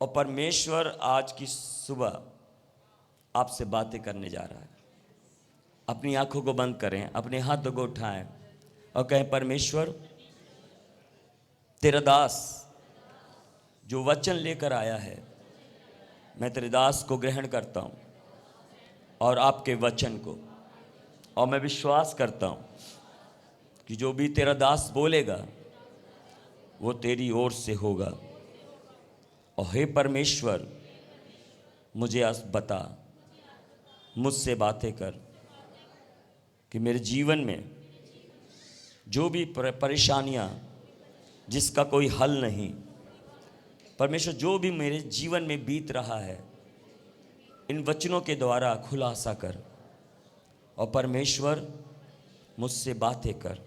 और परमेश्वर आज की सुबह आपसे बातें करने जा रहा है। अपनी आंखों को बंद करें, अपने हाथों को उठाएं और कहें, परमेश्वर तेरा दास जो वचन लेकर आया है, मैं तेरे दास को ग्रहण करता हूँ और आपके वचन को, और मैं विश्वास करता हूँ कि जो भी तेरा दास बोलेगा वो तेरी ओर से होगा। और हे परमेश्वर, मुझे आज बता, मुझसे बातें कर कि मेरे जीवन में जो भी परेशानियां जिसका कोई हल नहीं, परमेश्वर जो भी मेरे जीवन में बीत रहा है, इन वचनों के द्वारा खुलासा कर। और परमेश्वर मुझसे बातें कर,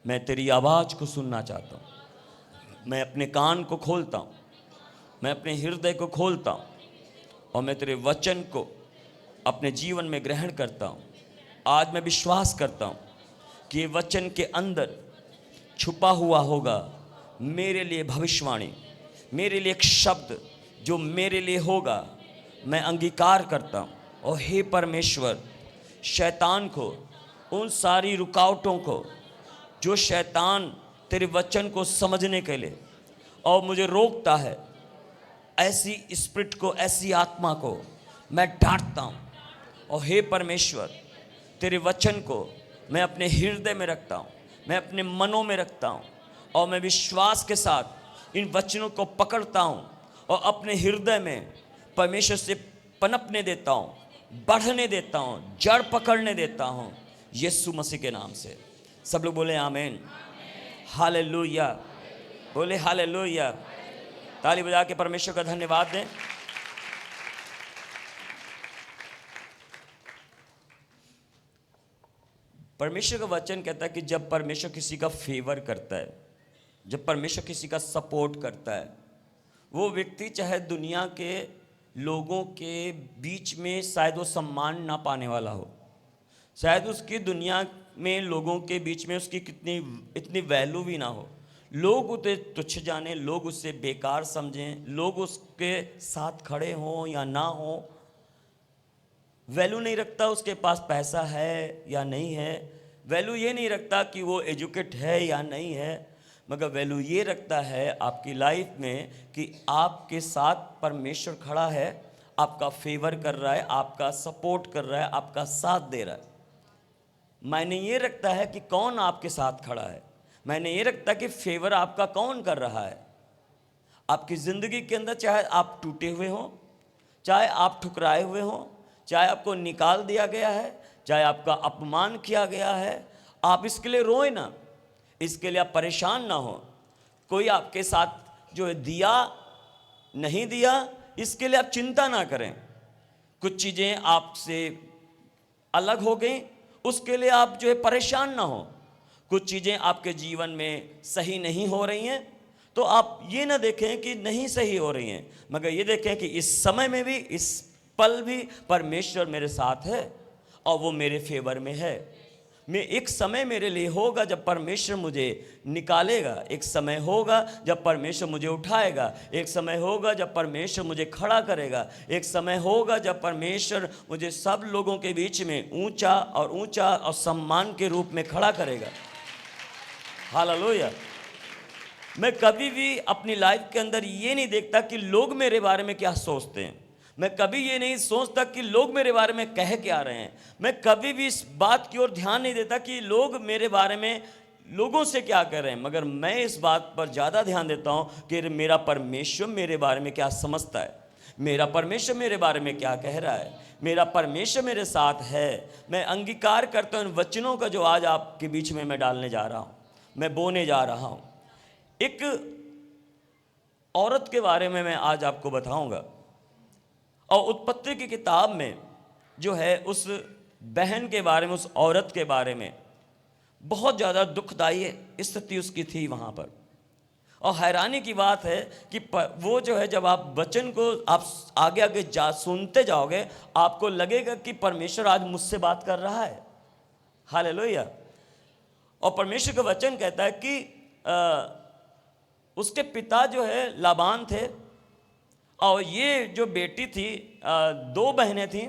मैं तेरी आवाज़ को सुनना चाहता हूँ। मैं अपने कान को खोलता हूँ, मैं अपने हृदय को खोलता हूँ और मैं तेरे वचन को अपने जीवन में ग्रहण करता हूँ। आज मैं विश्वास करता हूँ कि ये वचन के अंदर छुपा हुआ होगा मेरे लिए भविष्यवाणी, मेरे लिए एक शब्द जो मेरे लिए होगा। मैं अंगीकार करता हूँ। और हे परमेश्वर, शैतान को, उन सारी रुकावटों को जो शैतान तेरे वचन को समझने के लिए और मुझे रोकता है, ऐसी स्पिरिट को, ऐसी आत्मा को मैं डांटता हूँ। और हे परमेश्वर, तेरे वचन को मैं अपने हृदय में रखता हूँ, मैं अपने मनों में रखता हूँ और मैं विश्वास के साथ इन वचनों को पकड़ता हूँ और अपने हृदय में परमेश्वर से पनपने देता हूँ, बढ़ने देता हूँ, जड़ पकड़ने देता हूँ, यीशु मसीह के नाम से। सब लोग बोले आमीन, हालेलुया, बोले हालेलुया। ताली बजा के परमेश्वर का धन्यवाद दें। परमेश्वर का वचन कहता है कि जब परमेश्वर किसी का फेवर करता है, जब परमेश्वर किसी का सपोर्ट करता है, वो व्यक्ति चाहे दुनिया के लोगों के बीच में शायद वो सम्मान ना पाने वाला हो, शायद उसकी दुनिया में लोगों के बीच में उसकी इतनी वैल्यू भी ना हो, लोग उसे तुच्छ जाने, लोग उससे बेकार समझें, लोग उसके साथ खड़े हों या ना हों, वैल्यू नहीं रखता उसके पास पैसा है या नहीं है, वैल्यू ये नहीं रखता कि वो एजुकेट है या नहीं है, मगर वैल्यू ये रखता है आपकी लाइफ में कि आपके साथ परमेश्वर खड़ा है, आपका फेवर कर रहा है, आपका सपोर्ट कर रहा है, आपका साथ दे रहा है। मायने ये रखता है कि कौन आपके साथ खड़ा है, मायने ये रखता है कि फेवर आपका कौन कर रहा है। आपकी ज़िंदगी के अंदर चाहे आप टूटे हुए हों, चाहे आप ठुकराए हुए हों, चाहे आपको निकाल दिया गया है, चाहे आपका अपमान किया गया है, आप इसके लिए रोए ना, इसके लिए आप परेशान ना हो। कोई आपके साथ जो है दिया नहीं दिया, इसके लिए आप चिंता ना करें। कुछ चीज़ें आपसे अलग हो गई, उसके लिए आप जो है परेशान ना हो। कुछ चीज़ें आपके जीवन में सही नहीं हो रही हैं, तो आप ये ना देखें कि नहीं सही हो रही हैं, मगर ये देखें कि इस समय में भी, इस पल भी परमेश्वर मेरे साथ है और वो मेरे फेवर में है। मैं एक समय मेरे लिए होगा जब परमेश्वर मुझे निकालेगा, एक समय होगा जब परमेश्वर मुझे उठाएगा, एक समय होगा जब परमेश्वर मुझे खड़ा करेगा, एक समय होगा जब परमेश्वर मुझे सब लोगों के बीच में ऊंचा और सम्मान के रूप में खड़ा करेगा। हालेलुया। मैं कभी भी अपनी लाइफ के अंदर ये नहीं देखता कि लोग मेरे बारे में क्या सोचते हैं, मैं कभी ये नहीं सोचता कि लोग मेरे बारे में कह क्या रहे हैं, मैं कभी भी इस बात की ओर ध्यान नहीं देता कि लोग मेरे बारे में लोगों से क्या कह रहे हैं, मगर मैं इस बात पर ज़्यादा ध्यान देता हूँ कि मेरा परमेश्वर मेरे बारे में क्या समझता है, मेरा परमेश्वर मेरे बारे में क्या कह रहा है, मेरा परमेश्वर मेरे साथ है। मैं अंगीकार करता हूँ इन वचनों का जो आज आपके बीच में मैं डालने जा रहा हूँ, मैं बोने जा रहा हूँ। एक औरत के बारे में मैं आज आपको बताऊंगा, और उत्पत्ति की किताब में जो है उस बहन के बारे में, उस औरत के बारे में बहुत ज़्यादा दुखदाई स्थिति उसकी थी वहाँ पर। और हैरानी की बात है कि वो जो है, जब आप वचन को आप आगे आगे सुनते जाओगे, आपको लगेगा कि परमेश्वर आज मुझसे बात कर रहा है। हालेलुया। और परमेश्वर का वचन कहता है कि उसके पिता जो है लाबान थे, और ये जो बेटी थी, दो बहनें थीं,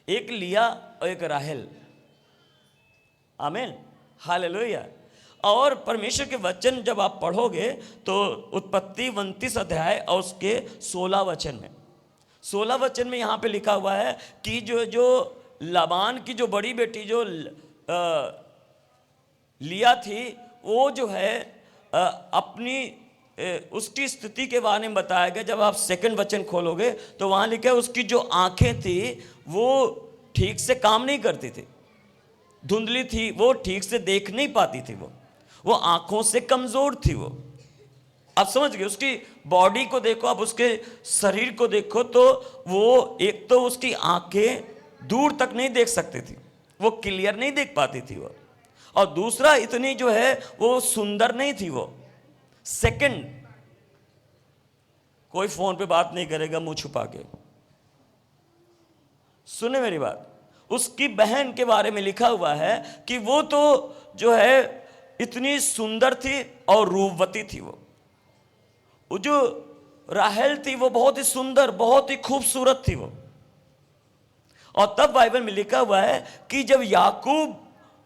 एक लिया और एक राहेल। आमीन, हालेलुया। और परमेश्वर के वचन जब आप पढ़ोगे तो उत्पत्ति 29 अध्याय और उसके 16 वचन में, 16 वचन में यहाँ पे लिखा हुआ है कि जो लाबान की जो बड़ी बेटी जो लिया थी, वो जो है अपनी उसकी स्थिति के बारे में बताया गया। जब आप सेकंड वचन खोलोगे तो वहाँ लिखा है उसकी जो आंखें थी वो ठीक से काम नहीं करती थी, धुंधली थी, वो ठीक से देख नहीं पाती थी, वो आंखों से कमजोर थी। वो आप समझ गए, उसकी बॉडी को देखो, आप उसके शरीर को देखो तो वो एक तो उसकी आंखें दूर तक नहीं देख सकती थी, वो क्लियर नहीं देख पाती थी वो, और दूसरा इतनी जो है वो सुंदर नहीं थी वो। सेकंड, कोई फोन पे बात नहीं करेगा मुंह छुपा के, सुने मेरी बात। उसकी बहन के बारे में लिखा हुआ है कि वो तो जो है इतनी सुंदर थी और रूपवती थी। वो जो राहेल थी वो बहुत ही सुंदर, बहुत ही खूबसूरत थी वो। और तब बाइबल में लिखा हुआ है कि जब याकूब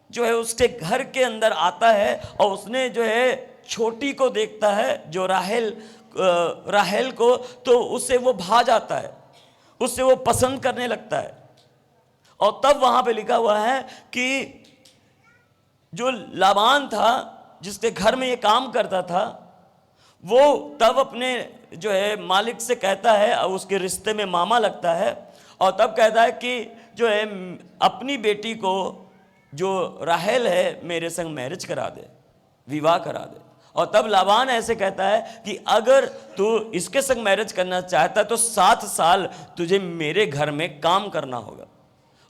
जो है उसके घर के अंदर आता है और उसने जो है छोटी को देखता है, जो राहेल को, तो उससे वो भा जाता है, उससे वो पसंद करने लगता है। और तब वहां पे लिखा हुआ है कि जो लाबान था जिसके घर में ये काम करता था, वो तब अपने जो है मालिक से कहता है, और उसके रिश्ते में मामा लगता है, और तब कहता है कि जो है अपनी बेटी को जो राहेल है मेरे संग मैरिज करा दे, विवाह करा दे। और तब लाबान ऐसे कहता है कि अगर तू इसके संग मैरिज करना चाहता है तो 7 साल तुझे मेरे घर में काम करना होगा।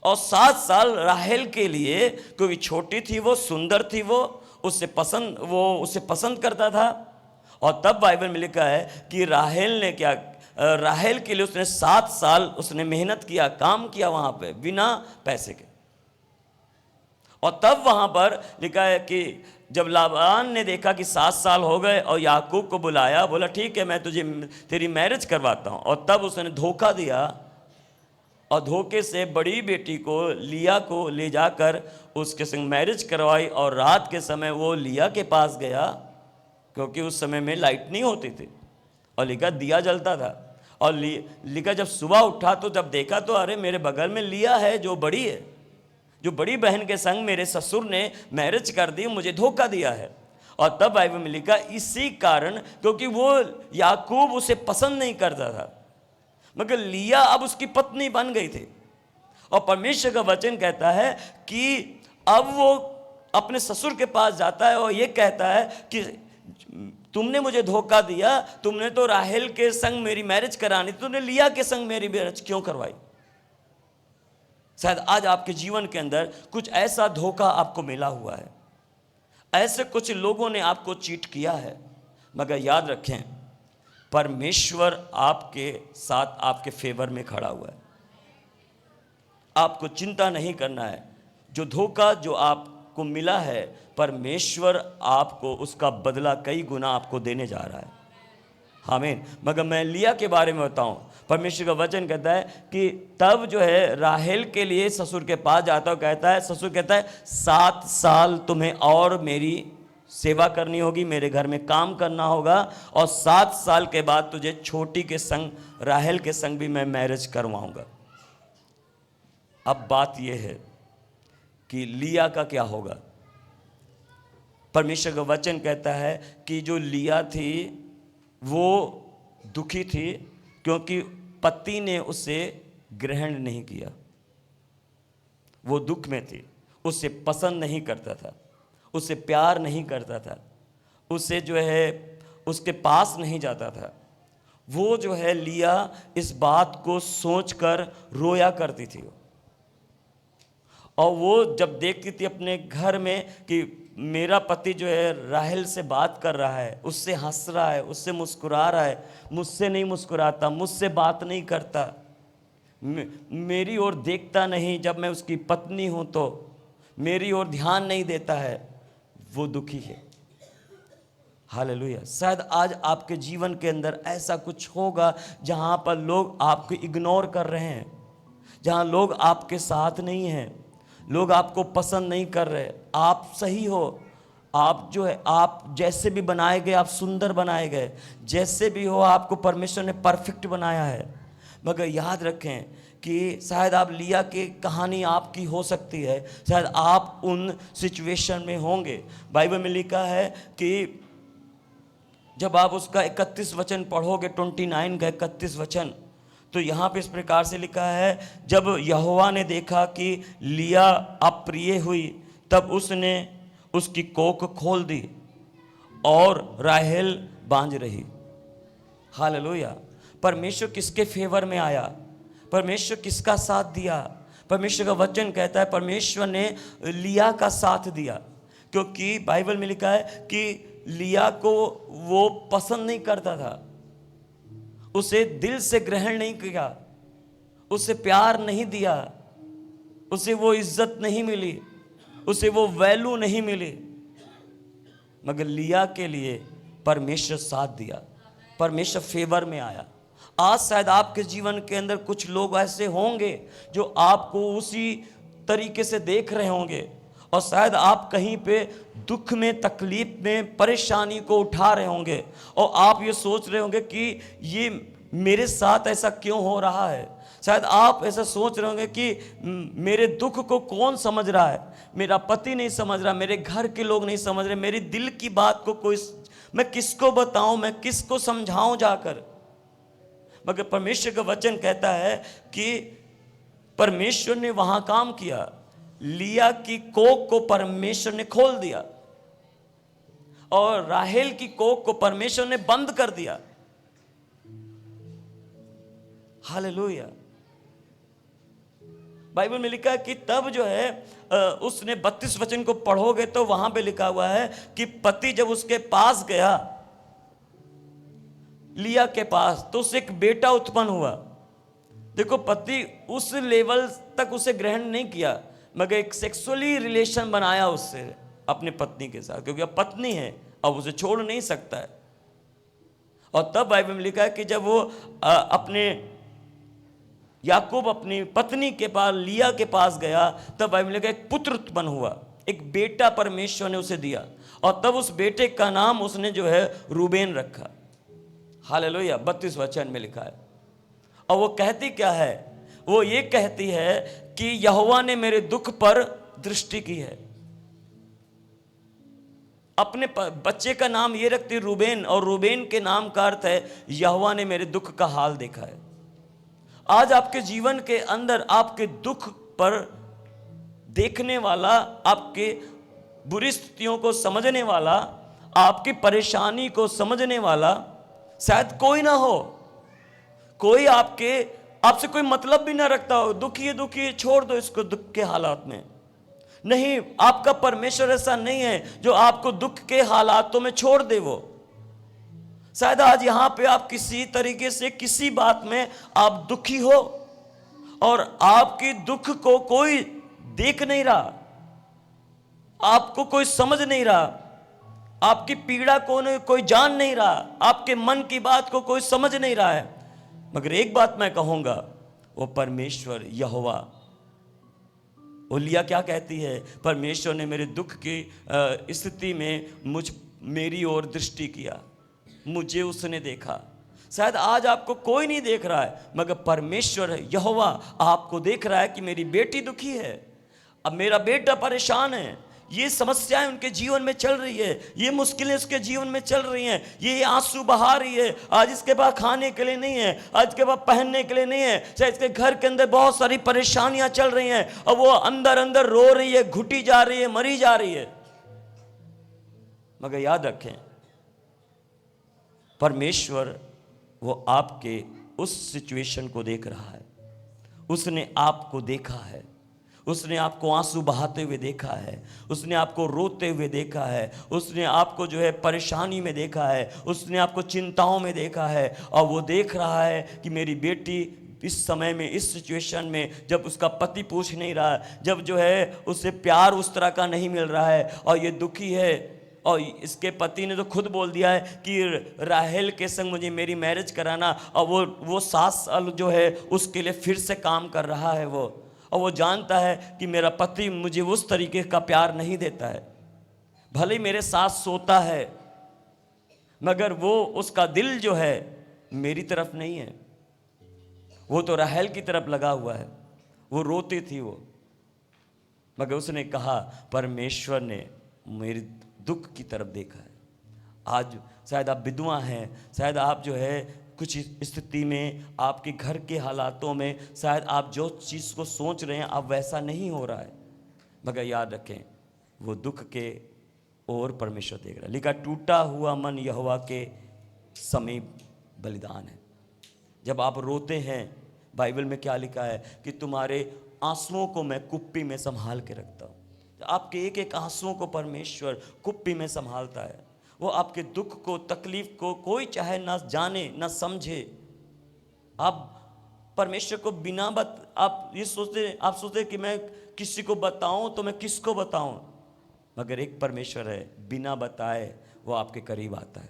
और 7 साल राहेल के लिए, क्योंकि छोटी थी वो, सुंदर थी वो उससे पसंद करता था। और तब बाइबल में लिखा है कि राहेल ने क्या, राहेल के लिए उसने 7 साल उसने मेहनत किया, काम किया वहां पे बिना पैसे के। और तब वहां पर लिखा है कि जब लाबान ने देखा कि 7 साल हो गए और याकूब को बुलाया, बोला ठीक है मैं तुझे तेरी मैरिज करवाता हूं। और तब उसने धोखा दिया और धोखे से बड़ी बेटी को, लिया को ले जाकर उसके संग मैरिज करवाई। और रात के समय वो लिया के पास गया, क्योंकि उस समय में लाइट नहीं होती थी और लिखा दिया जलता था। और लिखा जब सुबह उठा तो जब देखा तो अरे मेरे बगल में लिया है जो बड़ी है, जो बड़ी बहन के संग मेरे ससुर ने मैरिज कर दी, मुझे धोखा दिया है। और तब बाइबल में लिखा इसी कारण, क्योंकि वो याकूब उसे पसंद नहीं करता था, मगर लिया अब उसकी पत्नी बन गई थी। और परमेश्वर का वचन कहता है कि अब वो अपने ससुर के पास जाता है और ये कहता है कि तुमने मुझे धोखा दिया, तुमने तो राहेल के संग मेरी मैरिज करानी, तुमने लिया के संग मेरी मैरिज क्यों करवाई। शायद आज आपके जीवन के अंदर कुछ ऐसा धोखा आपको मिला हुआ है, ऐसे कुछ लोगों ने आपको चीट किया है, मगर याद रखें परमेश्वर आपके साथ, आपके फेवर में खड़ा हुआ है। आपको चिंता नहीं करना है। जो धोखा जो आपको मिला है, परमेश्वर आपको उसका बदला कई गुना आपको देने जा रहा है। आमीन। मगर मैं लिया के बारे में बताऊं, परमेश्वर का वचन कहता है कि तब जो है राहेल के लिए ससुर के पास जाता है, कहता है, ससुर कहता है 7 साल तुम्हें और मेरी सेवा करनी होगी, मेरे घर में काम करना होगा, और 7 साल के बाद तुझे छोटी के संग, राहेल के संग भी मैं मैरिज करवाऊंगा। अब बात यह है कि लिया का क्या होगा। परमेश्वर का वचन कहता है कि जो लिया थी वो दुखी थी, क्योंकि पति ने उसे ग्रहण नहीं किया। वो दुख में थी, उसे पसंद नहीं करता था, उसे प्यार नहीं करता था, उसे जो है उसके पास नहीं जाता था। वो जो है लिया इस बात को सोचकर रोया करती थी। और वो जब देखती थी अपने घर में कि मेरा पति जो है राहेल से बात कर रहा है, उससे हंस रहा है, उससे मुस्कुरा रहा है, मुझसे नहीं मुस्कुराता, मुझसे बात नहीं करता, मेरी ओर देखता नहीं, जब मैं उसकी पत्नी हूं तो मेरी ओर ध्यान नहीं देता है, वो दुखी है। हालेलुया। शायद आज आपके जीवन के अंदर ऐसा कुछ होगा जहां पर लोग आपको इग्नोर कर रहे हैं, जहां लोग आपके साथ नहीं हैं, लोग आपको पसंद नहीं कर रहे। आप सही हो, आप जो है, आप जैसे भी बनाए गए, आप सुंदर बनाए गए, जैसे भी हो आपको परमेश्वर ने परफेक्ट बनाया है। मगर याद रखें कि शायद आप लिया की कहानी आपकी हो सकती है, शायद आप उन सिचुएशन में होंगे। बाइबल में लिखा है कि जब आप उसका 31 वचन पढ़ोगे, 29 का 31 वचन, तो यहाँ पे इस प्रकार से लिखा है, जब यहोवा ने देखा कि लिया अप्रिय हुई, तब उसने उसकी कोख खोल दी और राहेल बांझ रही। हालेलुया। परमेश्वर किसके फेवर में आया? परमेश्वर किसका साथ दिया? परमेश्वर का वचन कहता है परमेश्वर ने लिया का साथ दिया, क्योंकि बाइबल में लिखा है कि लिया को वो पसंद नहीं करता था, उसे दिल से ग्रहण नहीं किया, उसे प्यार नहीं दिया, उसे वो इज्जत नहीं मिली, उसे वो वैल्यू नहीं मिली। मगर लिया के लिए परमेश्वर साथ दिया, परमेश्वर फेवर में आया। आज शायद आपके जीवन के अंदर कुछ लोग ऐसे होंगे जो आपको उसी तरीके से देख रहे होंगे, और शायद आप कहीं पे दुख में, तकलीफ में, परेशानी को उठा रहे होंगे, और आप ये सोच रहे होंगे कि ये मेरे साथ ऐसा क्यों हो रहा है। शायद आप ऐसा सोच रहे होंगे कि मेरे दुख को कौन समझ रहा है, मेरा पति नहीं समझ रहा, मेरे घर के लोग नहीं समझ रहे, मेरी दिल की बात को कोई, मैं किसको बताऊं, मैं किसको समझाऊं जाकर। मगर परमेश्वर का वचन कहता है कि परमेश्वर ने वहां काम किया, लिया की कोख को परमेश्वर ने खोल दिया और राहेल की कोख को परमेश्वर ने बंद कर दिया। हालेलुया। बाइबल में लिखा है कि तब जो है उसने 32 वचन को पढ़ोगे तो वहां पे लिखा हुआ है कि पति जब उसके पास गया, लिया के पास, तो उससे एक बेटा उत्पन्न हुआ। देखो, पति उस लेवल तक उसे ग्रहण नहीं किया, मगर एक सेक्सुअली रिलेशन बनाया उससे, अपने पत्नी के साथ, क्योंकि अब पत्नी है, अब उसे छोड़ नहीं सकता है। और तब बाइबल में लिखा है कि जब वो अपने याकूब अपनी पत्नी के पास, लिया के पास गया, तब बाइबल में लिखा एक पुत्र उत्पन्न हुआ, एक बेटा परमेश्वर ने उसे दिया, और तब उस बेटे का नाम उसने जो है रूबेन रखा। हालेलुया। 32 वचन में लिखा है। और वो कहती क्या है? वो ये कहती है कि यहोवा ने मेरे दुख पर दृष्टि की है। अपने बच्चे का नाम ये रखती रूबेन, और रूबेन के नाम का अर्थ है यहोवा ने मेरे दुख का हाल देखा है। आज आपके जीवन के अंदर आपके दुख पर देखने वाला, आपके बुरी स्थितियों को समझने वाला, आपकी परेशानी को समझने वाला शायद कोई ना हो, कोई आपसे कोई मतलब भी ना रखता हो। दुखी है, दुखी है, छोड़ दो इसको दुख के हालात में। नहीं, आपका परमेश्वर ऐसा नहीं है जो आपको दुख के हालातों में छोड़ दे। वो शायद आज यहां पे आप किसी तरीके से, किसी बात में आप दुखी हो और आपकी दुख को कोई देख नहीं रहा, आपको कोई समझ नहीं रहा, आपकी पीड़ा को कोई जान नहीं रहा, आपके मन की बात को कोई समझ नहीं रहा है। मगर एक बात मैं कहूंगा, वो परमेश्वर यहोवा, वो लिया क्या कहती है? परमेश्वर ने मेरे दुख की स्थिति में मेरी ओर दृष्टि किया, मुझे उसने देखा। शायद आज आपको कोई नहीं देख रहा है, मगर परमेश्वर यहोवा आपको देख रहा है कि मेरी बेटी दुखी है, अब मेरा बेटा परेशान है, ये समस्याएं उनके जीवन में चल रही है, ये मुश्किलें उसके जीवन में चल रही हैं, ये आंसू बहा रही है। आज इसके पास खाने के लिए नहीं है, आज इसके पास पहनने के लिए नहीं है, शायद इसके घर के अंदर बहुत सारी परेशानियां चल रही हैं, और वो अंदर अंदर रो रही है, घुटी जा रही है, मरी जा रही है। मगर याद रखें, परमेश्वर वो आपके उस सिचुएशन को देख रहा है, उसने आपको देखा है, उसने आपको आंसू बहाते हुए देखा है, उसने आपको रोते हुए देखा है, उसने आपको जो है परेशानी में देखा है, उसने आपको चिंताओं में देखा है। और वो देख रहा है कि मेरी बेटी इस समय में, इस सिचुएशन में, जब उसका पति पूछ नहीं रहा, जब जो है उससे प्यार उस तरह का नहीं मिल रहा है और ये दुखी है, और इसके पति ने तो खुद बोल दिया है कि राहेल के संग मुझे मेरी मैरिज कराना, और वो 7 साल जो है उसके लिए फिर से काम कर रहा है वो, और वो जानता है कि मेरा पति मुझे उस तरीके का प्यार नहीं देता है, भले ही मेरे साथ सोता है मगर वो उसका दिल जो है मेरी तरफ नहीं है, वो तो राहेल की तरफ लगा हुआ है। वो रोती थी वो, मगर उसने कहा परमेश्वर ने मेरे दुख की तरफ देखा है। आज शायद आप विधवा हैं, शायद आप जो है कुछ स्थिति में, आपके घर के हालातों में शायद आप जो चीज़ को सोच रहे हैं अब वैसा नहीं हो रहा है, मगर याद रखें वो दुख के और परमेश्वर देख रहा है। लिखा टूटा हुआ मन यहोवा के समीप बलिदान है। जब आप रोते हैं, बाइबल में क्या लिखा है कि तुम्हारे आंसुओं को मैं कुप्पी में संभाल के रखता हूँ। आपके एक एक आंसुओं को परमेश्वर कुप्पी में संभालता है। वो आपके दुख को, तकलीफ को कोई चाहे ना जाने ना समझे। आप परमेश्वर को बिना आप सोचते कि मैं किसी को बताऊं तो मैं किसको बताऊं, मगर एक परमेश्वर है बिना बताए वो आपके करीब आता है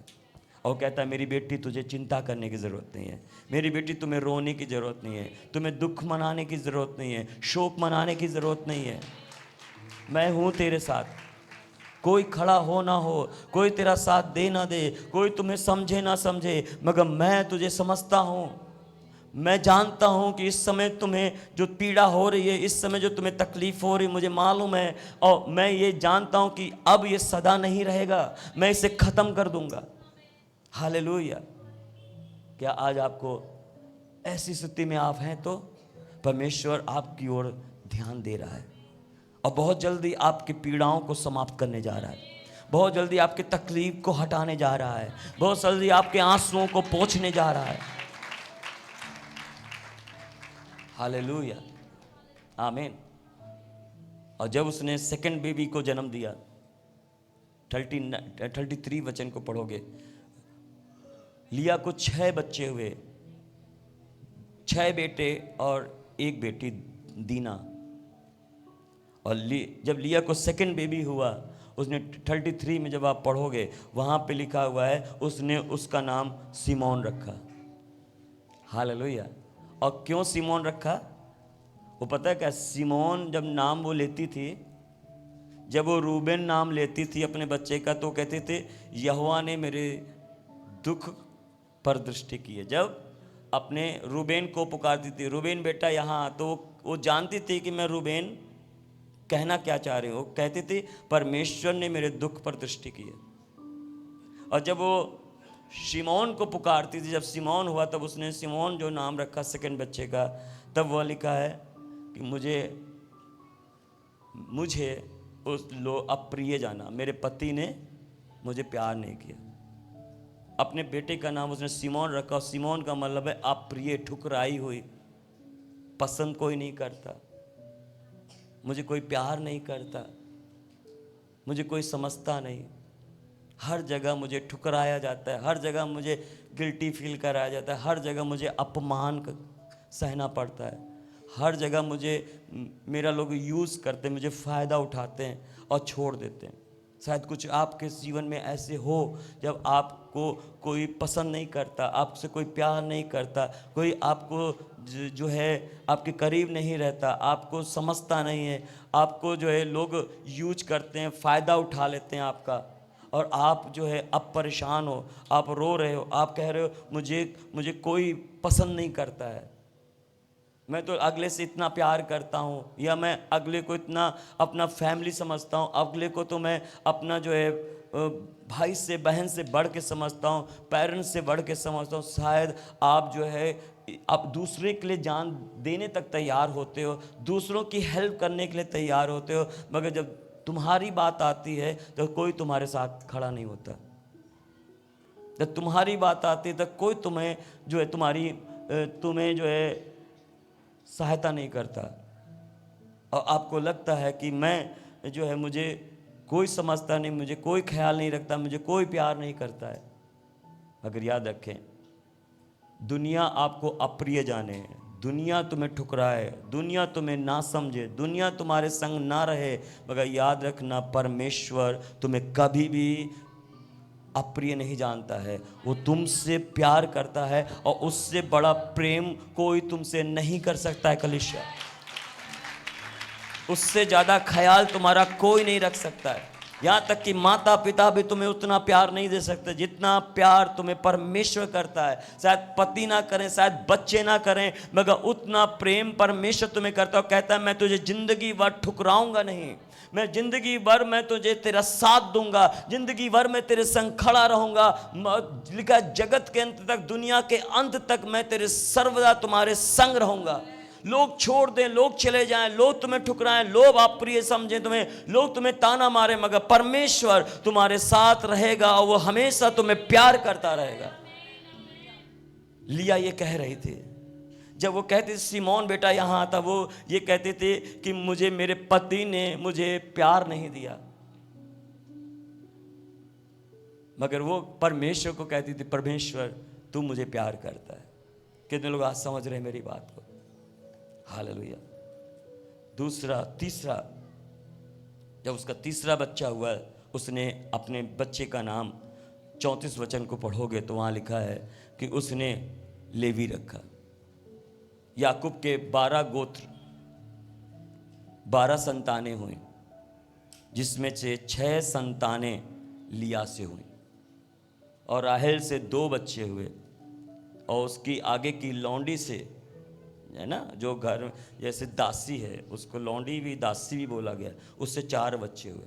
और कहता है मेरी बेटी तुझे चिंता करने की ज़रूरत नहीं है, मेरी बेटी तुम्हें रोने की ज़रूरत नहीं है, तुम्हें दुख मनाने की ज़रूरत नहीं है, शोक मनाने की ज़रूरत नहीं है। मैं हूँ तेरे साथ। कोई खड़ा हो ना हो, कोई तेरा साथ दे ना दे, कोई तुम्हें समझे ना समझे, मगर मैं तुझे समझता हूँ। मैं जानता हूँ कि इस समय तुम्हें जो पीड़ा हो रही है, इस समय जो तुम्हें तकलीफ़ हो रही है, मुझे मालूम है, और मैं ये जानता हूँ कि अब ये सदा नहीं रहेगा, मैं इसे ख़त्म कर दूँगा। हालेलुया। क्या आज आपको ऐसी स्थिति में आप हैं तो परमेश्वर आपकी ओर ध्यान दे रहा है और बहुत जल्दी आपकी पीड़ाओं को समाप्त करने जा रहा है, बहुत जल्दी आपके तकलीफ को हटाने जा रहा है, बहुत जल्दी आपके आंसुओं को पोंछने जा रहा है। हालेलुया, आमीन। और जब उसने सेकंड बेबी को जन्म दिया, 33 वचन को पढ़ोगे, लिया को 6 बच्चे हुए, 6 बेटे और 1 बेटी दीना। और जब लिया को सेकंड बेबी हुआ, उसने 33 में जब आप पढ़ोगे वहाँ पे लिखा हुआ है उसने उसका नाम सिमोन रखा। हालेलुया। और क्यों सिमोन रखा? वो पता है क्या, सिमोन जब नाम वो लेती थी, जब वो रूबेन नाम लेती थी अपने बच्चे का, तो कहते थे यहोवा ने मेरे दुख पर दृष्टि की है। जब अपने रूबेन को पुकारती थी, रूबेन बेटा यहाँ, तो वो जानती थी कि मैं रूबेन कहना क्या चाह रही हूँ। वो कहती थी परमेश्वर ने मेरे दुख पर दृष्टि की है। और जब वो शिमोन को पुकारती थी, जब सिमोन हुआ तब उसने सिमोन जो नाम रखा सेकंड बच्चे का, तब वह लिखा है कि मुझे उस अप्रिय जाना, मेरे पति ने मुझे प्यार नहीं किया। अपने बेटे का नाम उसने सिमोन रखा, और सिमोन का मतलब है अप्रिय, ठुकराई हुई, पसंद कोई नहीं करता, मुझे कोई प्यार नहीं करता, मुझे कोई समझता नहीं, हर जगह मुझे ठुकराया जाता है, हर जगह मुझे गिल्टी फील कराया जाता है, हर जगह मुझे अपमान सहना पड़ता है, हर जगह मेरा लोग यूज़ करते हैं, मुझे फ़ायदा उठाते हैं और छोड़ देते हैं। शायद कुछ आपके जीवन में ऐसे हो जब आपको कोई पसंद नहीं करता, आपसे कोई प्यार नहीं करता, कोई आपको जो है आपके करीब नहीं रहता, आपको समझता नहीं है, आपको जो है लोग यूज करते हैं, फ़ायदा उठा लेते हैं आपका, और आप जो है अब परेशान हो, आप रो रहे हो, आप कह रहे हो मुझे कोई पसंद नहीं करता है, मैं तो अगले से इतना प्यार करता हूँ, या मैं अगले को इतना अपना फैमिली समझता हूँ, अगले को तो मैं अपना जो है भाई से बहन से बढ़ के समझता हूँ, पेरेंट्स से बढ़ के समझता हूँ। शायद आप जो है आप दूसरे के लिए जान देने तक तैयार होते हो, दूसरों की हेल्प करने के लिए तैयार होते हो, मगर जब तुम्हारी बात आती है तो कोई तुम्हारे साथ खड़ा नहीं होता। जब तुम्हारी बात आती है तो कोई तुम्हें जो है सहायता नहीं करता, और आपको लगता है कि मैं जो है मुझे कोई समझता नहीं, मुझे कोई ख्याल नहीं रखता, मुझे कोई प्यार नहीं करता है। अगर याद रखें, दुनिया आपको अप्रिय जाने, दुनिया तुम्हें ठुकराए, दुनिया तुम्हें ना समझे, दुनिया तुम्हारे संग ना रहे, मगर याद रखना परमेश्वर तुम्हें कभी भी अप्रिय नहीं जानता है। वो तुमसे प्यार करता है और उससे बड़ा प्रेम कोई तुमसे नहीं कर सकता है कलीसिया। उससे ज़्यादा ख्याल तुम्हारा कोई नहीं रख सकता है। यहाँ तक कि माता पिता भी तुम्हें उतना प्यार नहीं दे सकते जितना प्यार तुम्हें परमेश्वर करता है। शायद पति ना करें, शायद बच्चे ना करें, मगर उतना प्रेम परमेश्वर तुम्हें करता है। कहता है मैं तुझे जिंदगी भर ठुकराऊंगा नहीं, मैं जिंदगी भर मैं तुझे तेरा साथ दूंगा, जिंदगी भर मैं तेरे संग खड़ा रहूंगा। लिखा जगत के अंत तक, दुनिया के अंत तक मैं तेरे सर्वदा तुम्हारे संग रहूंगा। लोग छोड़ दें, लोग चले जाएं, लोग तुम्हें ठुकराएं, लोग अप्रिय समझें तुम्हें, लोग तुम्हें ताना मारे, मगर परमेश्वर तुम्हारे साथ रहेगा और वो हमेशा तुम्हें प्यार करता रहेगा। लिया ये कह रही थी, जब वो कहते थे सिमोन बेटा यहाँ आता, वो ये कहते थे कि मुझे मेरे पति ने मुझे प्यार नहीं दिया, मगर वो परमेश्वर को कहती थी परमेश्वर तू मुझे प्यार करता है। कितने लोग आज समझ रहे हैं मेरी बात को? हालेलुया। दूसरा तीसरा, जब उसका तीसरा बच्चा हुआ, उसने अपने बच्चे का नाम 34 वचन को पढ़ोगे तो वहाँ लिखा है कि उसने लेवी रखा। याकूब के 12 गोत्र, 12 संतानें हुई, जिसमें से 6 संतानें लिया से हुई और राहेल से 2 बच्चे हुए, और उसकी आगे की लौंडी से, है ना, जो घर जैसे दासी है उसको लौंडी भी, दासी भी बोला गया, उससे 4 बच्चे हुए।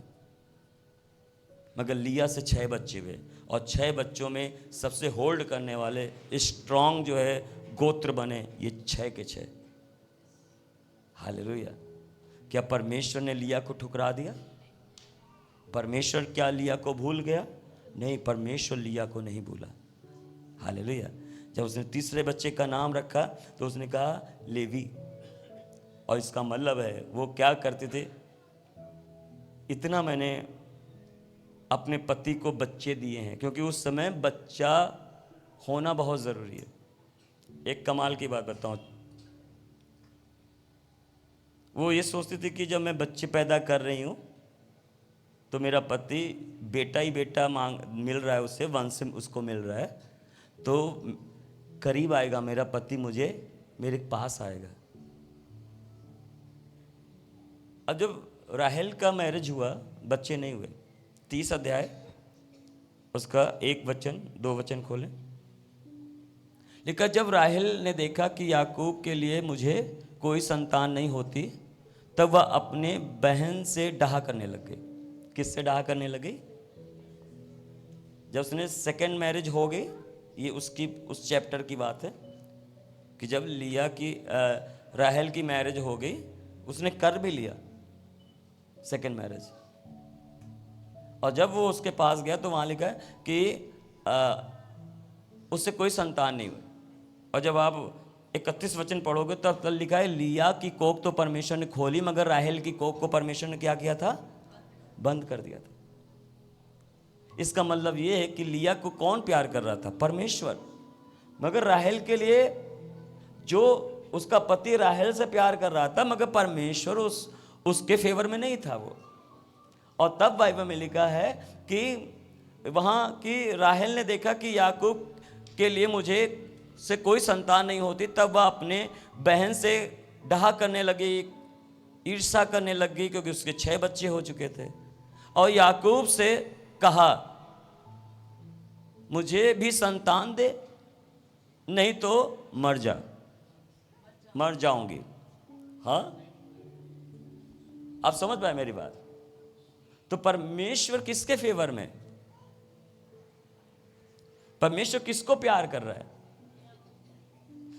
मगर लिया से 6 बच्चे हुए, और 6 बच्चों में सबसे होल्ड करने वाले स्ट्रॉन्ग जो है गोत्र बने ये 6 के 6। हालेलुया। क्या परमेश्वर ने लिया को ठुकरा दिया? परमेश्वर क्या लिया को भूल गया? नहीं, परमेश्वर लिया को नहीं भूला। हालेलुया। जब उसने तीसरे बच्चे का नाम रखा तो उसने कहा लेवी, और इसका मतलब है वो क्या करते थे, इतना मैंने अपने पति को बच्चे दिए हैं, क्योंकि उस समय बच्चा होना बहुत ज़रूरी है। एक कमाल की बात बताऊं, वो ये सोचती थी कि जब मैं बच्चे पैदा कर रही हूँ तो मेरा पति बेटा ही बेटा मिल रहा है, उससे वंश उसको मिल रहा है, तो करीब आएगा मेरा पति, मुझे मेरे पास आएगा। अब जब राहेल का मैरिज हुआ, बच्चे नहीं हुए। 30 अध्याय उसका 1 वचन 2 वचन खोलें। लेकिन जब राहेल ने देखा कि याकूब के लिए मुझे कोई संतान नहीं होती, तब वह अपने बहन से डाहा करने लग गई। किससे डाहा करने लगी? जब उसने सेकंड मैरिज हो गई, ये उसकी उस चैप्टर की बात है कि जब लिया की राहेल की मैरिज हो गई, उसने कर भी लिया सेकंड मैरिज, और जब वो उसके पास गया तो वहाँ लिखा है कि उससे कोई संतान नहीं हुई। और जब आप 31 वचन पढ़ोगे तो तब लिखा है लिया की कोख तो परमेश्वर ने खोली, मगर राहेल की कोख को परमेश्वर ने क्या किया था? बंद कर दिया था। इसका मतलब ये है कि लिया को कौन प्यार कर रहा था? परमेश्वर। मगर राहेल के लिए, जो उसका पति राहेल से प्यार कर रहा था, मगर परमेश्वर उसके फेवर में नहीं था वो। और तब बाइबल में लिखा है कि वहाँ की राहेल ने देखा कि याकूब के लिए मुझे से कोई संतान नहीं होती, तब वह अपने बहन से डाहा करने लगी, ईर्ष्या करने लगी, क्योंकि उसके 6 बच्चे हो चुके थे। और याकूब से कहा मुझे भी संतान दे, नहीं तो मर जाऊंगी। हाँ, आप समझ पाए मेरी बात? तो परमेश्वर किसके फेवर में? परमेश्वर किसको प्यार कर रहा है?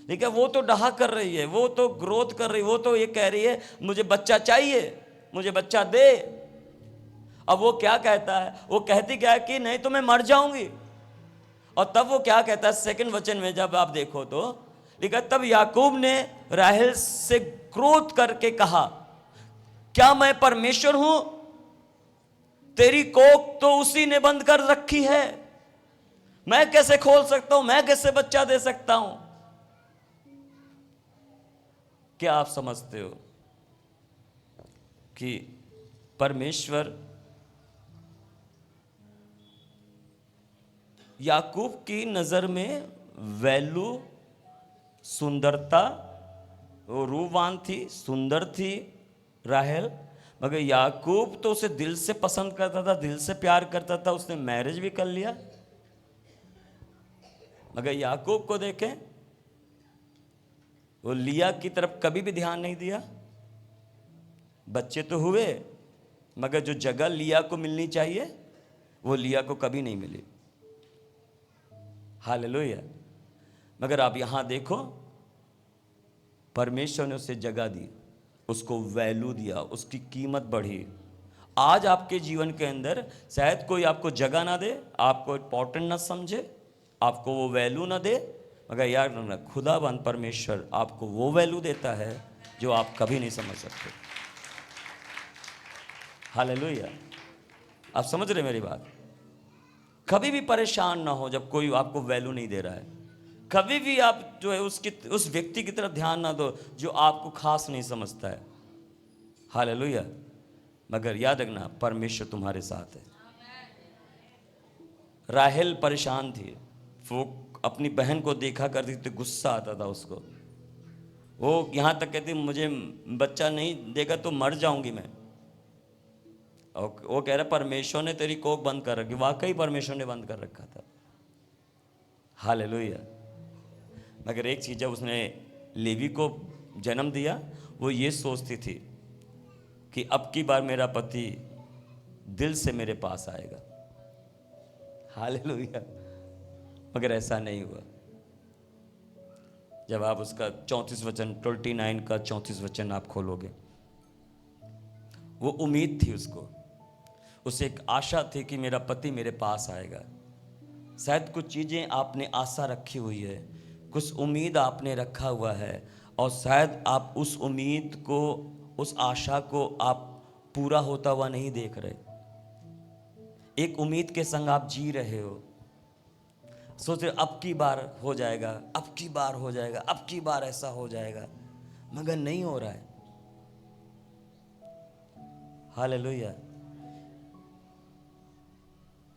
देखिए, वो तो डाहा कर रही है, वो तो ग्रोथ कर रही है, वो तो ये कह रही है मुझे बच्चा चाहिए, मुझे बच्चा दे। अब वो क्या कहता है? वो कहती क्या है कि नहीं तो मैं मर जाऊंगी। और तब वो क्या कहता है सेकंड वचन में, जब आप देखो तो लिखा, तब याकूब ने राहेल से क्रोध करके कहा, क्या मैं परमेश्वर हूं? तेरी कोख तो उसी ने बंद कर रखी है, मैं कैसे खोल सकता हूं? मैं कैसे बच्चा दे सकता हूं? क्या आप समझते हो कि परमेश्वर याकूब की नज़र में वैल्यू, सुंदरता, वो रूपवान थी, सुंदर थी राहेल, मगर याकूब तो उसे दिल से पसंद करता था, दिल से प्यार करता था, उसने मैरिज भी कर लिया। मगर याकूब को देखें, वो लिया की तरफ कभी भी ध्यान नहीं दिया। बच्चे तो हुए, मगर जो जगह लिया को मिलनी चाहिए वो लिया को कभी नहीं मिली। हालेलुया। मगर आप यहां देखो, परमेश्वर ने उसे जगह दी, उसको वैल्यू दिया, उसकी कीमत बढ़ी। आज आपके जीवन के अंदर शायद कोई आपको जगह ना दे, आपको इंपॉर्टेंट ना समझे, आपको वो वैल्यू ना दे, मगर यार ना, खुदाबंद परमेश्वर आपको वो वैल्यू देता है जो आप कभी नहीं समझ सकते। हालेलुया। आप समझ रहे मेरी बात? कभी भी परेशान ना हो जब कोई आपको वैल्यू नहीं दे रहा है। कभी भी आप जो है उस व्यक्ति की तरफ ध्यान ना दो जो आपको खास नहीं समझता है। हालेलुया। मगर याद रखना, परमेश्वर तुम्हारे साथ है। राहेल परेशान थी, वो अपनी बहन को देखा करती थी, गुस्सा आता था उसको। वो यहाँ तक कहती, मुझे बच्चा नहीं देगा तो मर जाऊंगी मैं। और वो कह रहा, परमेश्वर ने तेरी कोख बंद कर रखी। वाकई परमेश्वर ने बंद कर रखा था। हालेलुया। मगर एक चीज़, जब उसने लेवी को जन्म दिया, वो ये सोचती थी कि अब की बार मेरा पति दिल से मेरे पास आएगा। हालेलुया। मगर ऐसा नहीं हुआ। जब आप उसका 34 वचन 29 का 34 वचन आप खोलोगे, वो उम्मीद थी उसको, उसे एक आशा थी कि मेरा पति मेरे पास आएगा। शायद कुछ चीज़ें आपने आशा रखी हुई है, कुछ उम्मीद आपने रखा हुआ है, और शायद आप उस उम्मीद को, उस आशा को आप पूरा होता हुआ नहीं देख रहे। एक उम्मीद के संग आप जी रहे हो, सोच रहे अब की बार हो जाएगा, अब की बार हो जाएगा, अब की बार ऐसा हो जाएगा, मगर नहीं हो रहा है। हालेलुया।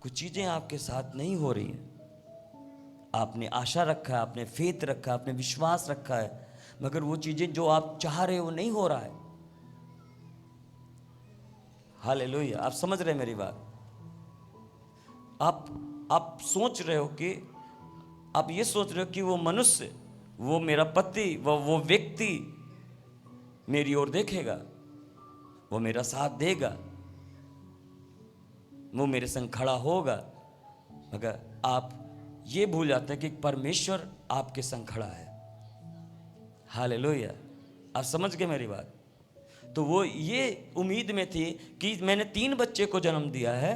कुछ चीज़ें आपके साथ नहीं हो रही हैं। आपने आशा रखा है, आपने फेथ रखा है, आपने विश्वास रखा है, मगर वो चीज़ें जो आप चाह रहे हो नहीं हो रहा है। हालेलुया। आप समझ रहे हैं मेरी बात? आप सोच रहे हो कि, आप ये सोच रहे हो कि वो मनुष्य, वो मेरा पति, वो व्यक्ति मेरी ओर देखेगा, वो मेरा साथ देगा, वो मेरे संग खड़ा होगा। मगर आप ये भूल जाते हैं कि परमेश्वर आपके संग खड़ा है। हालेलुया। आप समझ गए मेरी बात? तो वो ये उम्मीद में थी कि मैंने 3 बच्चे को जन्म दिया है,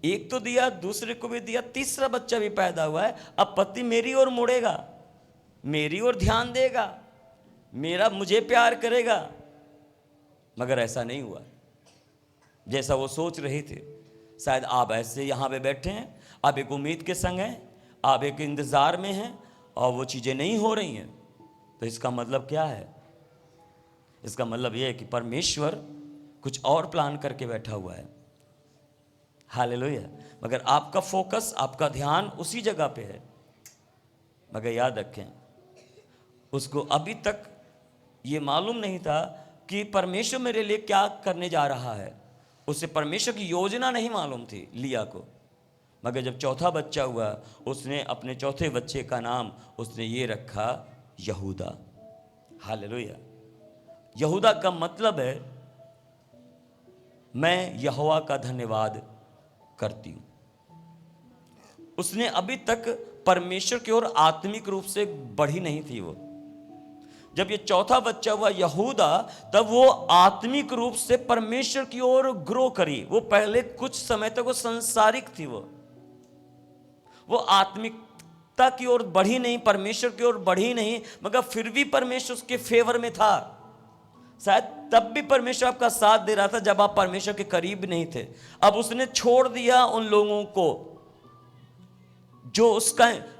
एक तो दिया, दूसरे को भी दिया, तीसरा बच्चा भी पैदा हुआ है, अब पति मेरी ओर मुड़ेगा, मेरी ओर ध्यान देगा, मुझे प्यार करेगा। मगर ऐसा नहीं हुआ जैसा वो सोच रही थी। शायद आप ऐसे यहाँ पे बैठे हैं, आप एक उम्मीद के संग हैं, आप एक इंतज़ार में हैं, और वो चीज़ें नहीं हो रही हैं। तो इसका मतलब क्या है? इसका मतलब ये है कि परमेश्वर कुछ और प्लान करके बैठा हुआ है। हालेलुया। मगर आपका फोकस, आपका ध्यान उसी जगह पे है। मगर याद रखें, उसको अभी तक ये मालूम नहीं था कि परमेश्वर मेरे लिए क्या करने जा रहा है। उसे परमेश्वर की योजना नहीं मालूम थी लिया को। मगर जब चौथा बच्चा हुआ, उसने अपने चौथे बच्चे का नाम उसने ये रखा, यहूदा। हालेलुया। यहूदा का मतलब है मैं यहोवा का धन्यवाद करती हूं। उसने अभी तक परमेश्वर की ओर आत्मिक रूप से बढ़ी नहीं थी। वो जब ये चौथा बच्चा हुआ यहूदा, तब वो आत्मिक रूप से परमेश्वर की ओर ग्रो करी। वो पहले कुछ समय तक वो संसारिक थी, वो आत्मिकता की ओर बढ़ी नहीं, परमेश्वर की ओर बढ़ी नहीं, मगर फिर भी परमेश्वर उसके फेवर में था। शायद तब भी परमेश्वर आपका साथ दे रहा था जब आप परमेश्वर के करीब नहीं थे। अब उसने छोड़ दिया उन लोगों को जो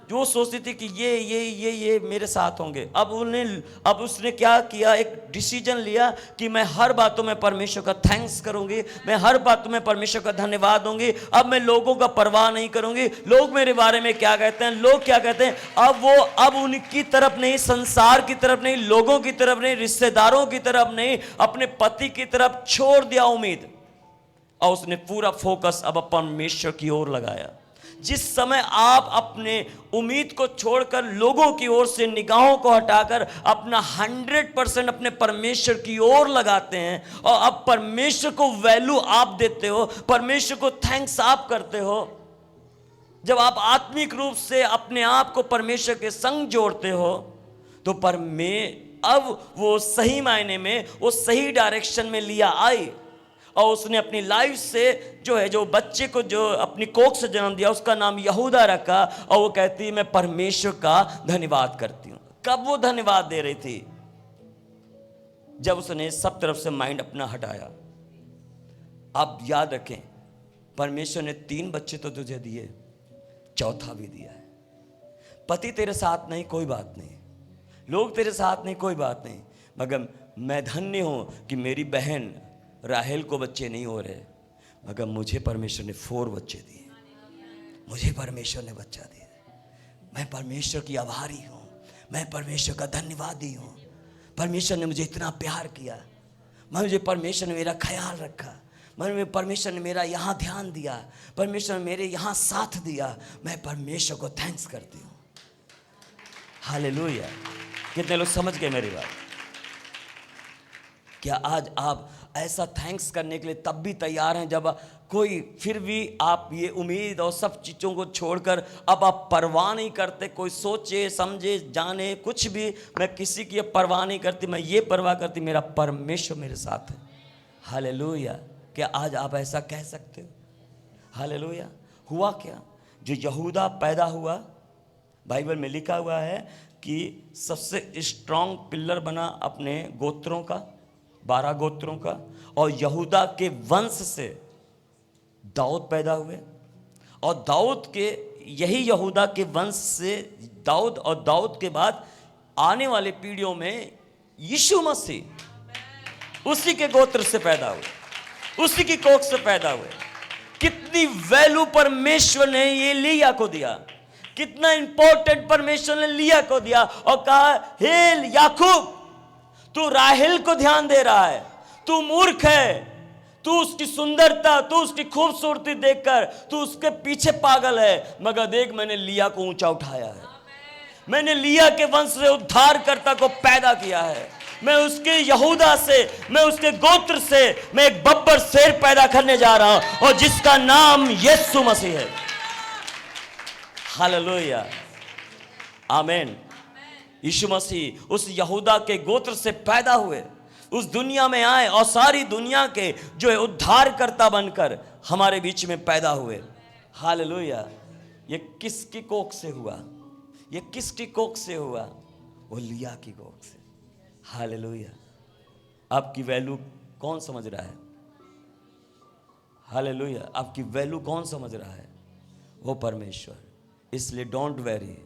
जो सोचती थी कि ये मेरे साथ होंगे, अब उसने क्या किया, एक डिसीजन लिया कि मैं हर बातों में परमेश्वर का थैंक्स करूंगी, मैं हर बातों में परमेश्वर का धन्यवाद दूंगी। अब मैं लोगों का परवाह नहीं करूंगी, लोग मेरे बारे में क्या कहते हैं, लोग क्या कहते हैं। अब उनकी तरफ नहीं, संसार की तरफ नहीं, लोगों की तरफ नहीं, रिश्तेदारों की तरफ नहीं, अपने पति की तरफ छोड़ दिया उम्मीद, और उसने पूरा फोकस अब परमेश्वर की ओर लगाया। जिस समय आप अपने उम्मीद को छोड़कर लोगों की ओर से निगाहों को हटाकर अपना 100% अपने परमेश्वर की ओर लगाते हैं, और अब परमेश्वर को वैल्यू आप देते हो, परमेश्वर को थैंक्स आप करते हो, जब आप आत्मिक रूप से अपने आप को परमेश्वर के संग जोड़ते हो, तो अब वो सही मायने में वो सही डायरेक्शन में लिया आई, और उसने अपनी लाइफ से जो बच्चे को जो अपनी कोख से जन्म दिया उसका नाम यहूदा रखा, और वो कहती है मैं परमेश्वर का धन्यवाद करती हूं। कब वो धन्यवाद दे रही थी? जब उसने सब तरफ से माइंड अपना हटाया। आप याद रखें, परमेश्वर ने 3 बच्चे तो तुझे दिए, चौथा भी दिया है। पति तेरे साथ नहीं, कोई बात नहीं, लोग तेरे साथ नहीं, कोई बात नहीं, मगर मैं धन्य हूं कि मेरी बहन राहेल को बच्चे नहीं हो रहे, मगर मुझे परमेश्वर ने 4 बच्चे दिए, मुझे परमेश्वर ने बच्चा दिया। मैं परमेश्वर की आभारी हूँ, मैं परमेश्वर का धन्यवादी हूँ। परमेश्वर ने मुझे इतना प्यार किया, मुझे परमेश्वर ने मेरा ख्याल रखा, परमेश्वर ने मेरा यहाँ ध्यान दिया, परमेश्वर ने मेरे यहाँ साथ दिया। मैं परमेश्वर को थैंक्स करती हूँ। हालेलुया। कितने लोग समझ गए मेरी बात? क्या आज आप ऐसा थैंक्स करने के लिए तब भी तैयार हैं जब कोई, फिर भी आप ये उम्मीद और सब चीज़ों को छोड़कर अब आप परवाह नहीं करते, कोई सोचे समझे जाने कुछ भी, मैं किसी की परवाह नहीं करती, मैं ये परवाह करती मेरा परमेश्वर मेरे साथ है। हालेलुया। क्या आज आप ऐसा कह सकते हो? हालेलुया। हुआ क्या, जो यहूदा पैदा हुआ, बाइबल में लिखा हुआ है कि सबसे स्ट्रांग पिलर बना अपने गोत्रों का, 12 गोत्रों का, और यहूदा के वंश से दाऊद पैदा हुए, और दाऊद के यही यहूदा के वंश से दाऊद, और दाऊद के बाद आने वाले पीढ़ियों में यीशु मसीह उसी के गोत्र से पैदा हुए, उसी की कोख से पैदा हुए। कितनी वैल्यू परमेश्वर ने ये लिया को दिया, कितना इंपॉर्टेंट परमेश्वर ने लिया को दिया, और कहा हे याकूब, तू राहेल को ध्यान दे रहा है, तू मूर्ख है, तू उसकी सुंदरता, तू उसकी खूबसूरती देखकर तू उसके पीछे पागल है, मगर देख मैंने लिया को ऊंचा उठाया है, मैंने लिया के वंश से उद्धारकर्ता को पैदा किया है, मैं उसके यहूदा से, मैं उसके गोत्र से मैं एक बब्बर शेर पैदा करने जा रहा हूं, और जिसका नाम यीशु मसीह है। हालेलुया, आमीन। यीशु मसीह उस यहूदा के गोत्र से पैदा हुए, उस दुनिया में आए, और सारी दुनिया के जो है उद्धारकर्ता बनकर हमारे बीच में पैदा हुए। हालेलुया। ये किसकी कोख से हुआ? ये किसकी कोख से हुआ? वो लिया की कोख से। हालेलुया। आपकी वैल्यू कौन समझ रहा है? हालेलुया। आपकी वैल्यू कौन समझ रहा है? वो परमेश्वर। इसलिए डोंट वेरी,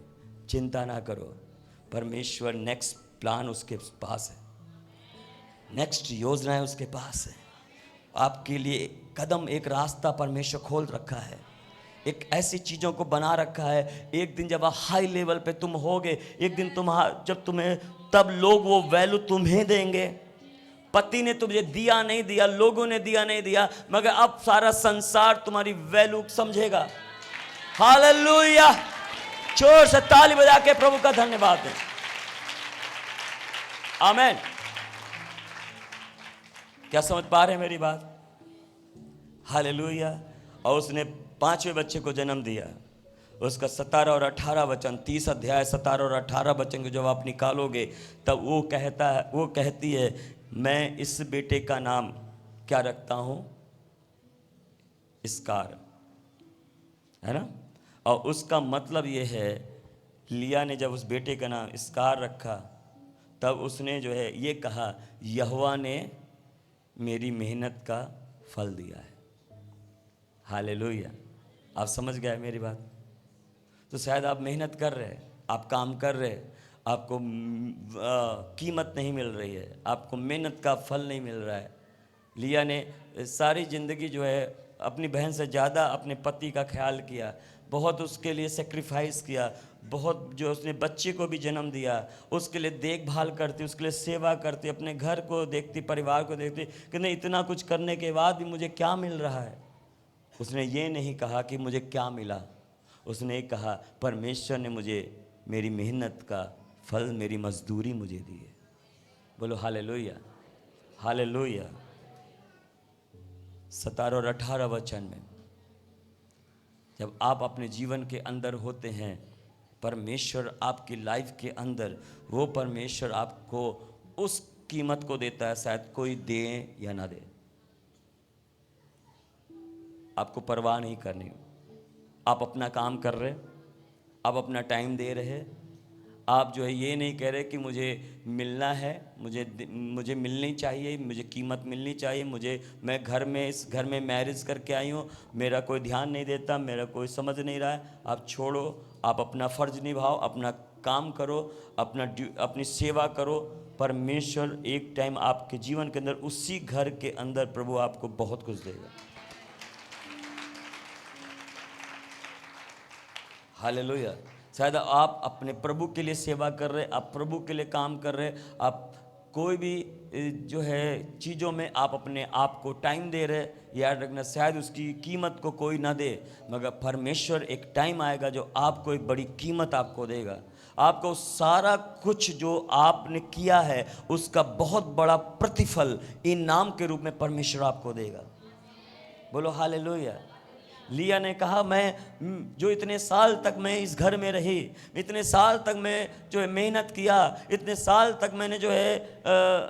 चिंता ना करो, परमेश्वर नेक्स्ट प्लान उसके पास है, नेक्स्ट योजनाएं उसके पास है। आपके लिए कदम, एक रास्ता परमेश्वर खोल रखा है, एक ऐसी चीज़ों को बना रखा है। एक दिन जब आप हाई लेवल पे तुम होगे, एक दिन जब तुम्हें, तब लोग वो वैल्यू तुम्हें देंगे। पति ने तुझे दिया नहीं दिया, लोगों ने दिया नहीं दिया, मगर अब सारा संसार तुम्हारी वैल्यू समझेगा। हालेलुया। जोर से ताली बजा के प्रभु का धन्यवाद दें। आमीन। क्या समझ पा रहे हैं मेरी बात? हालेलुया। और उसने 5वें बच्चे को जन्म दिया, उसका 17 और 18 वचन, 30 अध्याय 17 और 18 वचन को जब आप निकालोगे, तब वो कहती है मैं इस बेटे का नाम क्या रखता हूं? इसकार, है ना? और उसका मतलब ये है, लिया ने जब उस बेटे का नाम इसकार रखा, तब उसने जो है ये कहा, यहोवा ने मेरी मेहनत का फल दिया है। हालेलुया। आप समझ गए मेरी बात? तो शायद आप मेहनत कर रहे हैं, आप काम कर रहे हैं, आपको कीमत नहीं मिल रही है, आपको मेहनत का फल नहीं मिल रहा है। लिया ने सारी ज़िंदगी जो है अपनी बहन से ज़्यादा अपने पति का ख्याल किया, बहुत उसके लिए सेक्रीफाइस किया, बहुत जो उसने बच्चे को भी जन्म दिया, उसके लिए देखभाल करती, उसके लिए सेवा करती, अपने घर को देखती, परिवार को देखती कि नहीं इतना कुछ करने के बाद भी मुझे क्या मिल रहा है। उसने ये नहीं कहा कि मुझे क्या मिला, उसने ये कहा परमेश्वर ने मुझे मेरी मेहनत का फल, मेरी मजदूरी मुझे दी है। बोलो हालेलुया, हालेलुया। 17 और 18 वचन में जब आप अपने जीवन के अंदर होते हैं, परमेश्वर आपकी लाइफ के अंदर, वो परमेश्वर आपको उस कीमत को देता है शायद कोई दे या ना दे, आपको परवाह नहीं करनी। आप अपना काम कर रहे, आप अपना टाइम दे रहे, आप जो है ये नहीं कह रहे कि मुझे मिलना है, मुझे मिलनी चाहिए, मुझे कीमत मिलनी चाहिए, मैं घर में, इस घर में मैरिज करके आई हूँ, मेरा कोई ध्यान नहीं देता, मेरा कोई समझ नहीं रहा है। आप छोड़ो, आप अपना फ़र्ज निभाओ, अपना काम करो, अपनी सेवा करो। परमेश्वर एक टाइम आपके जीवन के अंदर, उसी घर के अंदर प्रभु आपको बहुत कुछ देगा। हालेलुया। शायद आप अपने प्रभु के लिए सेवा कर रहे, आप प्रभु के लिए काम कर रहे, आप कोई भी जो है चीज़ों में आप अपने आप को टाइम दे रहे, याद रखना शायद उसकी कीमत को कोई ना दे, मगर परमेश्वर एक टाइम आएगा जो आपको एक बड़ी कीमत आपको देगा। आपको सारा कुछ जो आपने किया है उसका बहुत बड़ा प्रतिफल इनाम के रूप में परमेश्वर आपको देगा। बोलो हालेलुया। लिया ने कहा मैं जो इतने साल तक मैं इस घर में रही, इतने साल तक मैं जो है मेहनत किया, इतने साल तक मैंने जो है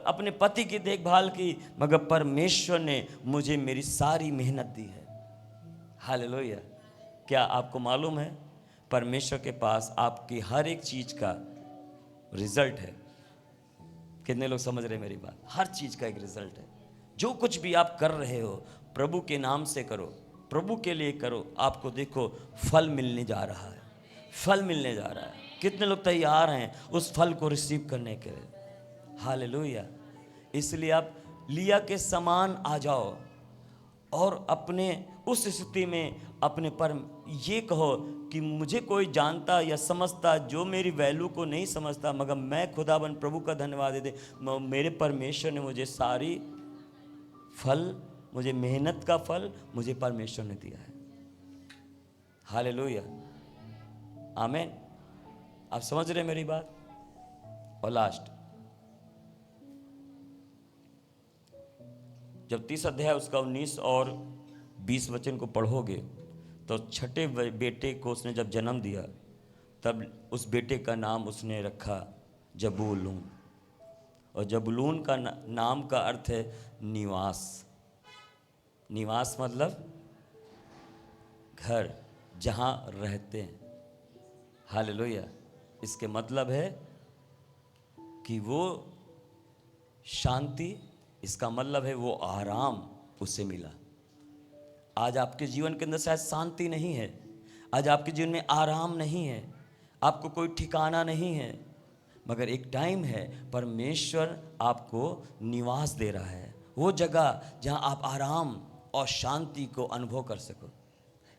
अपने पति की देखभाल की, मगर परमेश्वर ने मुझे मेरी सारी मेहनत दी है। हालेलुया। क्या आपको मालूम है परमेश्वर के पास आपकी हर एक चीज़ का रिजल्ट है? कितने लोग समझ रहे हैं मेरी बात? हर चीज़ का एक रिजल्ट है। जो कुछ भी आप कर रहे हो प्रभु के नाम से करो, प्रभु के लिए करो, आपको देखो फल मिलने जा रहा है, फल मिलने जा रहा है। कितने लोग तैयार हैं उस फल को रिसीव करने के लिए? हालेलुया। इसलिए आप लिया के समान आ जाओ और अपने उस स्थिति में अपने पर ये कहो कि मुझे कोई जानता या समझता जो मेरी वैल्यू को नहीं समझता, मगर मैं खुदाबंद प्रभु का धन्यवाद देते, मेरे परमेश्वर ने मुझे सारी फल, मुझे मेहनत का फल मुझे परमेश्वर ने दिया है। हालेलुया, आमीन। आप समझ रहे मेरी बात? और लास्ट जब 30 अध्याय उसका 19 और 20 वचन को पढ़ोगे तो छठे बेटे को उसने जब जन्म दिया तब उस बेटे का नाम उसने रखा जबूलून। और जबूलून का नाम का अर्थ है निवास। निवास मतलब घर, जहाँ रहते हैं। हालेलुया। इसके मतलब है कि वो शांति, इसका मतलब है वो आराम उससे मिला। आज आपके जीवन के अंदर शायद शांति नहीं है, आज आपके जीवन में आराम नहीं है, आपको कोई ठिकाना नहीं है, मगर एक टाइम है परमेश्वर आपको निवास दे रहा है, वो जगह जहां आप आराम और शांति को अनुभव कर सको।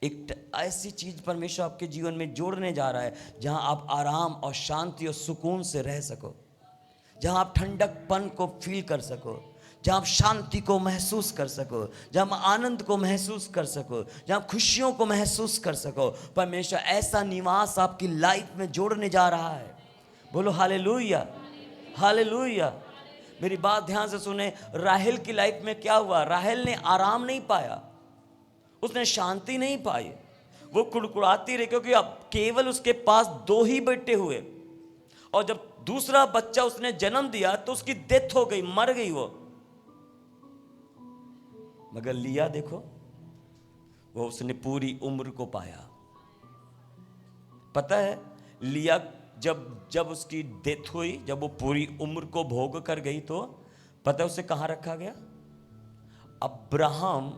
एक ऐसी चीज़ परमेश्वर आपके जीवन में जोड़ने जा रहा है जहां आप आराम और शांति और सुकून से रह सको, जहां आप ठंडकपन को फील कर सको, जहाँ आप शांति को महसूस कर सको, जहाँ आप आनंद को महसूस कर सको, जहाँ आप खुशियों को महसूस कर सको। परमेश्वर ऐसा निवास आपकी लाइफ में जोड़ने जा रहा है। बोलो हालेलुया, हालेलुया। मेरी बात ध्यान से सुने। राहेल की लाइफ में क्या हुआ? राहेल ने आराम नहीं पाया, उसने शांति नहीं पाई, वो कुड़कुड़ाती रही, क्योंकि अब केवल उसके पास 2 ही बेटे हुए, और जब दूसरा बच्चा उसने जन्म दिया तो उसकी डेथ हो गई, मर गई वो। मगर लिया देखो, वो उसने पूरी उम्र को पाया। पता है लिया जब उसकी डेथ हुई, जब वो पूरी उम्र को भोग कर गई, तो पता है उसे कहाँ रखा गया? अब्राहम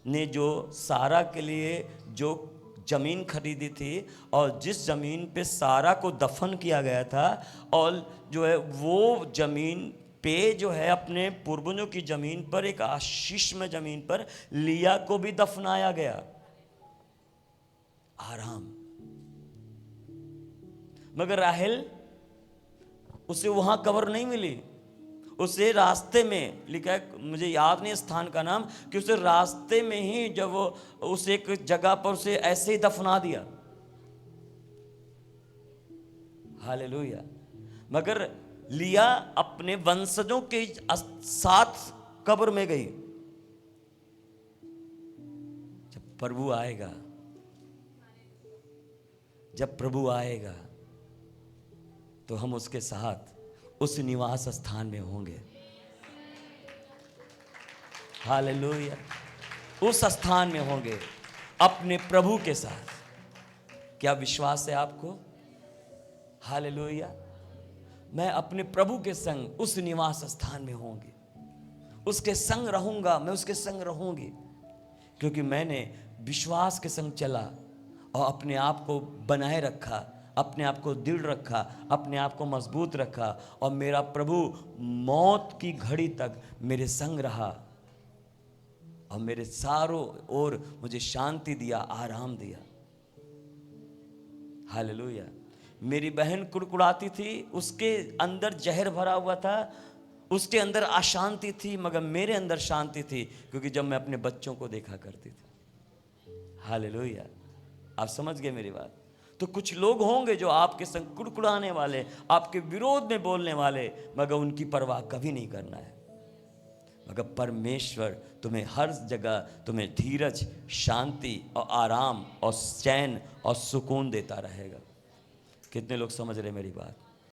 ने जो सारा के लिए जो जमीन खरीदी थी, और जिस जमीन पे सारा को दफन किया गया था, और जो है वो जमीन पे जो है अपने पूर्वजों की जमीन पर, एक आशीष में जमीन पर लिया को भी दफनाया गया। आराम। मगर राहेल, उसे वहां कब्र नहीं मिली, उसे रास्ते में लिखा है, मुझे याद नहीं स्थान का नाम, कि उसे रास्ते में ही जब वो उस एक जगह पर उसे ऐसे ही दफना दिया। हालेलुया। मगर लिया अपने वंशजों के साथ कब्र में गई। जब प्रभु आएगा, जब प्रभु आएगा तो हम उसके साथ उस निवास स्थान में होंगे। हालेलुया। उस स्थान में होंगे अपने प्रभु के साथ। क्या विश्वास है आपको? हालेलुया। मैं अपने प्रभु के संग उस निवास स्थान में होंगी, उसके संग रहूंगा, मैं उसके संग रहूंगी, क्योंकि मैंने विश्वास के संग चला और अपने आप को बनाए रखा, अपने आप को दृढ़ रखा, अपने आप को मजबूत रखा, और मेरा प्रभु मौत की घड़ी तक मेरे संग रहा और मेरे चारों ओर मुझे शांति दिया, आराम दिया। हालेलुया। मेरी बहन कुड़कुड़ाती थी, उसके अंदर जहर भरा हुआ था, उसके अंदर अशांति थी, मगर मेरे अंदर शांति थी, क्योंकि जब मैं अपने बच्चों को देखा करती थी। हालेलुया। आप समझ गए मेरी बात? तो कुछ लोग होंगे जो आपके संग कुड़कुड़ाने वाले, आपके विरोध में बोलने वाले, मगर उनकी परवाह कभी नहीं करना है। मगर परमेश्वर तुम्हें हर जगह तुम्हें धीरज, शांति और आराम और चैन और सुकून देता रहेगा। कितने लोग समझ रहे मेरी बात?